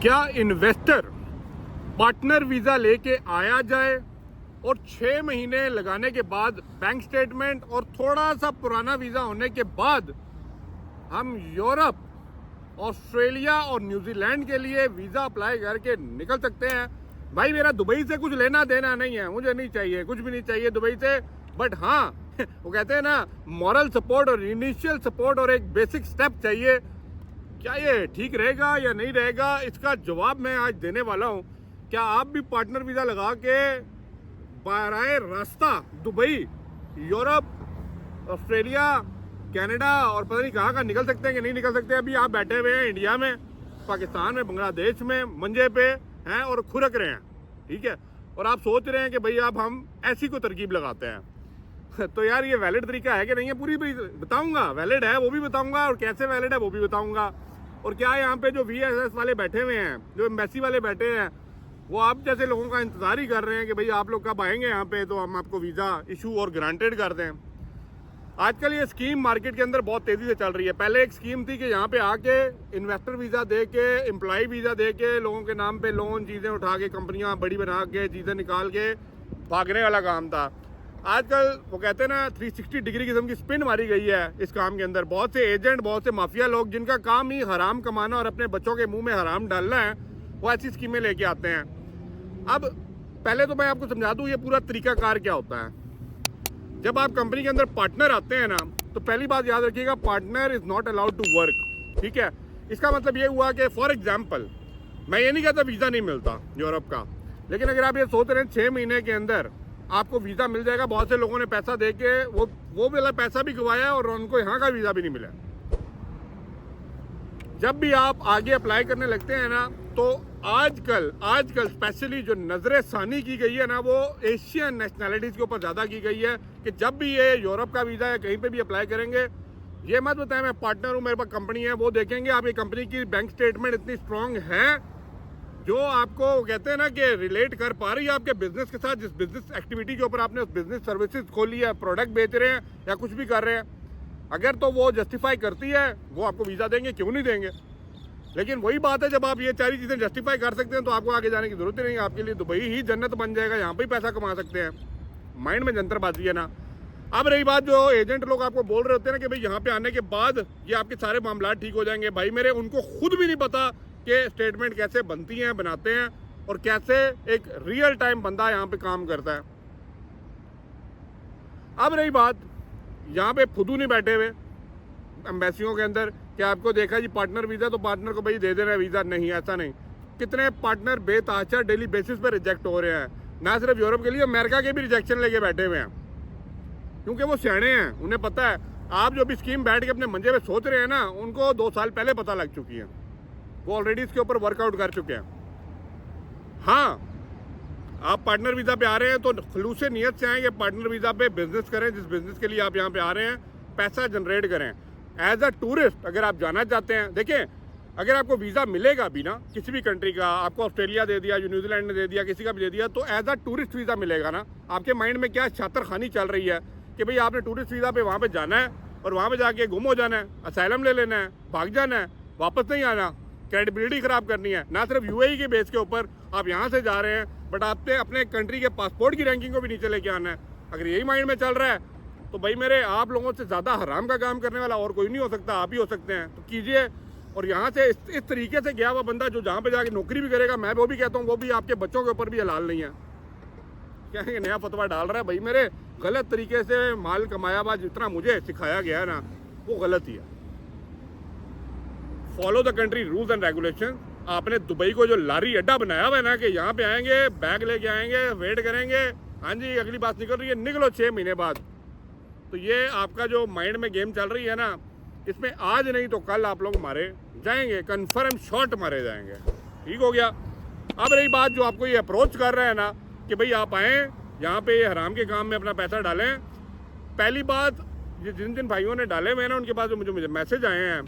क्या investor partner visa लेके आया जाए और 6 महीने लगाने के बाद बैंक स्टेटमेंट और थोड़ा सा पुराना वीज़ा होने के बाद हम यूरोप, ऑस्ट्रेलिया और न्यूजीलैंड के लिए वीज़ा अप्लाई करके निकल सकते हैं? भाई मेरा दुबई से कुछ लेना देना नहीं है, मुझे नहीं चाहिए, कुछ भी नहीं चाहिए दुबई से। बट हाँ वो कहते हैं ना, मॉरल सपोर्ट और इनिशियल सपोर्ट और एक बेसिक स्टेप चाहिए। क्या ये ठीक रहेगा या नहीं रहेगा, इसका जवाब मैं आज देने वाला हूँ। क्या आप भी पार्टनर वीज़ा लगा के बराह रास्ता दुबई, यूरोप, ऑस्ट्रेलिया, कनाडा और पता नहीं कहाँ निकल सकते हैं कि नहीं निकल सकते? अभी आप बैठे हुए हैं इंडिया में, पाकिस्तान में, बांग्लादेश में मंजे पे हैं और खुरक रहे हैं, ठीक है? और आप सोच रहे हैं कि भाई अब हम ऐसी को तरकीब लगाते हैं तो यार ये वैलिड तरीका है कि नहीं है, पूरी बताऊंगा। वैलिड है वो भी बताऊंगा और कैसे वैलिड है वो भी बताऊंगा। और क्या यहाँ पे जो VSS वाले बैठे हुए हैं, जो एम्बेसी वाले बैठे हैं, वो आप जैसे लोगों का इंतजार ही कर रहे हैं कि भाई आप लोग कब आएंगे यहाँ पे तो हम आपको वीज़ा इशू और ग्रांटेड कर दें। आजकल ये स्कीम मार्केट के अंदर बहुत तेज़ी से चल रही है। पहले एक स्कीम थी कि यहाँ पे आके इन्वेस्टर वीज़ा दे के, एम्प्लॉय वीज़ा दे के, लोगों के नाम पे लोन चीज़ें उठा के, कंपनियाँ बड़ी बना के, चीज़ें निकाल के भागने वाला काम था। आजकल वो कहते हैं ना 360 डिग्री किस्म की स्पिन मारी गई है इस काम के अंदर। बहुत से एजेंट, बहुत से माफिया लोग जिनका काम ही हराम कमाना और अपने बच्चों के मुंह में हराम डालना है, वो ऐसी स्कीमें लेके आते हैं। अब पहले तो मैं आपको समझा दूं ये पूरा तरीकाकार क्या होता है। जब आप कंपनी के अंदर पार्टनर आते हैं ना, तो पहली बात याद रखिएगा, partner is not allowed to work, ठीक है? इसका मतलब ये हुआ कि फॉर एग्जाम्पल, मैं ये नहीं कहता वीज़ा नहीं मिलता यूरोप का, लेकिन अगर आप ये सोच रहे हैं 6 महीने के अंदर आपको वीज़ा मिल जाएगा, बहुत से लोगों ने पैसा दे के वो वाला पैसा भी गवाया और उनको यहाँ का वीज़ा भी नहीं मिला। जब भी आप आगे अप्लाई करने लगते हैं ना, तो आजकल स्पेशली जो नजर सानी की गई है ना, वो एशियन नेशनैलिटीज़ के ऊपर ज़्यादा की गई है कि जब भी ये यूरोप का वीज़ा या कहीं पे भी अप्लाई करेंगे, ये मत बताएं मैं पार्टनर हूँ, मेरे पास कंपनी है। वो देखेंगे आपकी कंपनी की बैंक स्टेटमेंट इतनी स्ट्रांग है जो आपको कहते हैं ना कि रिलेट कर पा रही है आपके बिजनेस के साथ, जिस बिजनेस एक्टिविटी के ऊपर आपने उस बिजनेस सर्विसेज खोली है, प्रोडक्ट बेच रहे हैं या कुछ भी कर रहे हैं। अगर तो वो जस्टिफाई करती है, वो आपको वीज़ा देंगे, क्यों नहीं देंगे? लेकिन वही बात है, जब आप ये सारी चीज़ें जस्टिफाई कर सकते हैं तो आपको आगे जाने की जरूरत ही नहीं है। आपके लिए दुबई ही जन्नत बन जाएगा, यहाँ पर ही पैसा कमा सकते हैं। माइंड में जंतरबाजी है ना। अब रही बात, जो एजेंट लोग आपको बोल रहे होते हैं ना कि भाई यहाँ पे आने के बाद ये आपके सारे मामला ठीक हो जाएंगे, भाई मेरे उनको खुद भी नहीं पता कि स्टेटमेंट कैसे बनती हैं, बनाते हैं और कैसे एक रियल टाइम बंदा यहाँ पे काम करता है। अब रही बात, यहाँ पे फुदू नहीं बैठे हुए एम्बेसियों के अंदर कि आपको देखा जी पार्टनर वीज़ा तो पार्टनर को भाई दे देना वीज़ा। नहीं, ऐसा नहीं। कितने पार्टनर बेताचा डेली बेसिस पे रिजेक्ट हो रहे हैं, ना सिर्फ यूरोप के लिए, अमेरिका के भी रिजेक्शन लेके बैठे हुए हैं, क्योंकि वो सियाणे हैं, उन्हें पता है। आप जो भी स्कीम बैठ के अपने मंजे पे सोच रहे हैं ना, उनको 2 साल पहले पता लग चुकी है, वो ऑलरेडी इसके ऊपर वर्कआउट कर चुके हैं। हाँ, आप पार्टनर वीज़ा पे आ रहे हैं तो खुलूस से नियत से आएंगे, पार्टनर वीज़ा पे बिजनेस करें, जिस बिजनेस के लिए आप यहाँ पे आ रहे हैं, पैसा जनरेट करें। एज अ टूरिस्ट अगर आप जाना चाहते हैं, देखिए अगर आपको वीज़ा मिलेगा भी ना किसी भी कंट्री का, आपको ऑस्ट्रेलिया दे दिया, न्यूजीलैंड ने दे दिया, किसी का भी दे दिया, तो एज अ टूरिस्ट वीज़ा मिलेगा ना। आपके माइंड में क्या छात्रखानी चल रही है कि भाई आपने टूरिस्ट वीज़ा पे वहाँ पे जाना है और वहाँ पे जाके गुम हो जाना है, असाइलम ले लेना है, भाग जाना है, वापस नहीं आना, क्रेडिबिलिटी खराब करनी है। ना सिर्फ UAE के बेस के ऊपर आप यहाँ से जा रहे हैं, बट आपने अपने कंट्री के पासपोर्ट की रैंकिंग को भी नीचे लेके आना है। अगर यही माइंड में चल रहा है तो भाई मेरे, आप लोगों से ज़्यादा हराम का काम करने वाला और कोई नहीं हो सकता, आप ही हो सकते हैं। तो कीजिए। और यहाँ से इस तरीके से गया हुआ बंदा जो जहाँ पे जाके नौकरी भी करेगा, मैं वो भी कहता हूँ, वो भी आपके बच्चों के ऊपर भी हलाल नहीं है। क्या है, नया फतवा डाल रहा है भाई मेरे, गलत तरीके से माल कमाया हुआ जितना मुझे सिखाया गया है ना, वो गलत ही है। Follow the country rules and regulation. आपने दुबई को जो लारी अड्डा बनाया हुआ है ना कि यहाँ पे आएंगे, बैग लेके आएंगे, वेट करेंगे, हाँ जी अगली बात निकल रही है, निकलो 6 महीने बाद, तो ये आपका जो माइंड में गेम चल रही है ना, इसमें आज नहीं तो कल आप लोग मारे जाएंगे, कन्फर्म शॉट मारे जाएंगे। ठीक हो गया। अब रही बात, जो आपको ये अप्रोच कर रहे हैं ना कि भाई आप आएँ यहाँ पे ये हराम के काम में अपना पैसा डालें, पहली बात, ये जिन भाइयों ने डाले हुए हैं ना, उनके पास जो मुझे मैसेज आए हैं,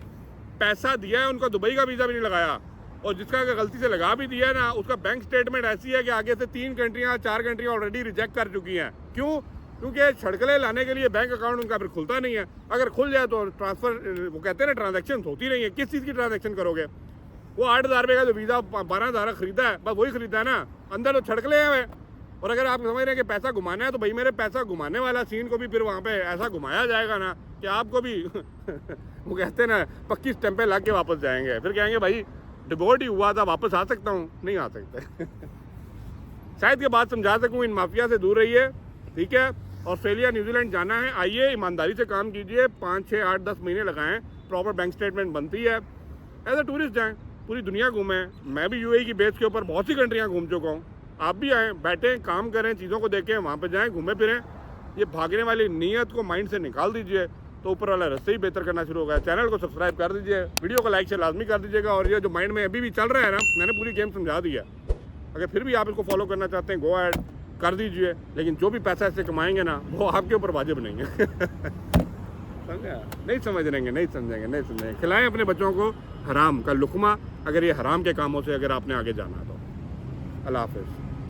पैसा दिया है, उनका दुबई का वीज़ा भी नहीं लगाया, और जिसका अगर गलती से लगा भी दिया है ना, उसका बैंक स्टेटमेंट ऐसी है कि आगे से 3 कंट्रियाँ 4 कंट्रियाँ ऑलरेडी रिजेक्ट कर चुकी हैं। क्यों? क्योंकि छड़कले लाने के लिए बैंक अकाउंट उनका फिर खुलता नहीं है। अगर खुल जाए तो ट्रांसफ़र, वो कहते हैं ना, ट्रांजैक्शन होती नहीं है। किस चीज़ की ट्रांजैक्शन करोगे? वो 8,000 रुपये का जो वीज़ा 12,000 खरीदा है, बस वही खरीदा है ना, अंदर तो छड़कले हैं वे। और अगर आप समझ रहे हैं कि पैसा घुमाना है, तो भाई मेरे पैसा घुमाने वाला सीन को भी फिर वहाँ पे ऐसा घुमाया जाएगा ना कि आपको भी वो कहते हैं ना पक्की स्टैंपें लग के वापस जाएंगे, फिर कहेंगे भाई डिवोर्ट ही हुआ था, वापस आ सकता हूँ, नहीं आ सकते। शायद ये बात समझा सकूँ, इन माफिया से दूर रहिए, ठीक है। ऑस्ट्रेलिया न्यूजीलैंड जाना है, आइए ईमानदारी से काम कीजिए, 5, 6, 8, 10 महीने लगाएं, प्रॉपर बैंक स्टेटमेंट बनती है, एज ए टूरिस्ट जाएँ, पूरी दुनिया घूमें। मैं भी यूएई की बेस के ऊपर बहुत सी कंट्रियाँ घूम चुका हूँ, आप भी आएँ, बैठें, काम करें, चीज़ों को देखें, वहाँ पर जाएँ, घूमें फिरें। ये भागने वाली नीयत को माइंड से निकाल दीजिए, तो ऊपर वाला रास्ते ही बेहतर करना शुरू होगा। चैनल को सब्सक्राइब कर दीजिए, वीडियो को लाइक से लाजमी कर दीजिएगा। और ये जो माइंड में अभी भी चल रहा है ना, मैंने पूरी गेम समझा दी है, अगर फिर भी आप इसको फॉलो करना चाहते हैं, गो ऐड कर दीजिए, लेकिन जो भी पैसा इससे कमाएंगे ना, वो आपके ऊपर वाजिब नहीं है। समझा? नहीं समझ रहेंगे, नहीं समझेंगे। खिलाएं अपने बच्चों को हराम का लुकमा, अगर ये हराम के कामों से अगर आपने आगे जाना तो। अल्लाह हाफिज़।